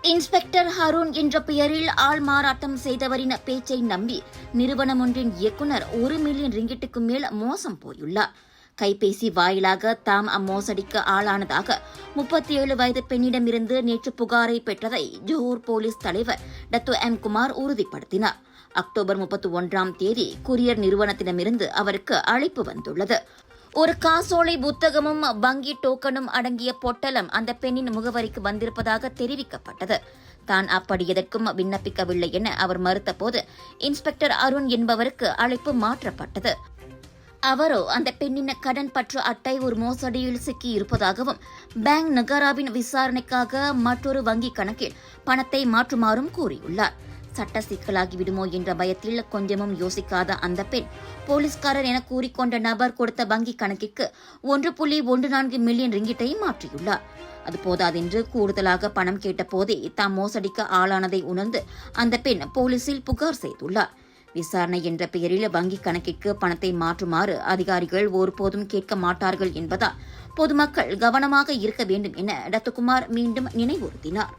Inspector Harun என்ற பெயரில் ஆள் மாறாட்டம் செய்தவரின் பேச்சை நம்பி நிறுவனம் ஒன்றின் இயக்குநர் 1 மில்லியன் ரிங்கிட்டுக்கு மேல் மோசம் போயுள்ளார். கைபேசி வாயிலாக தாம் அம்மோசடிக்கு ஆளானதாக 37 வயது பெண்ணிடமிருந்து நேற்று புகாரை பெற்றதை ஜோஹர் போலீஸ் தலைவர் டத்தோ எம் குமார் உறுதிப்படுத்தினார். அக்டோபர் 31ஆம் தேதி கூரியர் நிறுவனத்திடமிருந்து அவருக்கு அழைப்பு வந்துள்ளது. ஒரு காசோலை புத்தகமும் வங்கி டோக்கனும் அடங்கிய பொட்டலம் அந்த பெண்ணின் முகவரிக்கு வந்திருப்பதாக தெரிவிக்கப்பட்டது. தான் அப்படி எதற்கும் விண்ணப்பிக்கவில்லை என அவர் மறுத்தபோது இன்ஸ்பெக்டர் அருண் என்பவருக்கு அழைப்பு மாற்றப்பட்டது. அவரோ அந்த பெண்ணின் கடன் பற்று அட்டை ஒரு மோசடியில் சிக்கியிருப்பதாகவும் பேங்க் நகாராவின் விசாரணைக்காக மற்றொரு வங்கி கணக்கில் பணத்தை மாற்றுமாறும் கூறியுள்ளார். சட்ட சிக்கலாகிவிடுமோ என்ற பயத்தில் கொஞ்சமும் யோசிக்காத அந்த பெண் போலீஸ்காரர் என கூறிக்கொண்ட நபர் கொடுத்த வங்கி கணக்கிற்கு 1.14 மில்லியன் ரிங்கிட்டை மாற்றியுள்ளார். அதுபோதாதென்று கூடுதலாக பணம் கேட்டபோதே தாம் மோசடிக்க ஆளானதை உணர்ந்து அந்த பெண் போலீசில் புகார் செய்துள்ளார். விசாரணை என்ற பெயரில் வங்கி கணக்கிற்கு பணத்தை மாற்றுமாறு அதிகாரிகள் ஒருபோதும் கேட்க மாட்டார்கள் என்பதால் பொதுமக்கள் கவனமாக இருக்க வேண்டும் என டத்துகுமார் மீண்டும் நினைவுறுத்தினார்.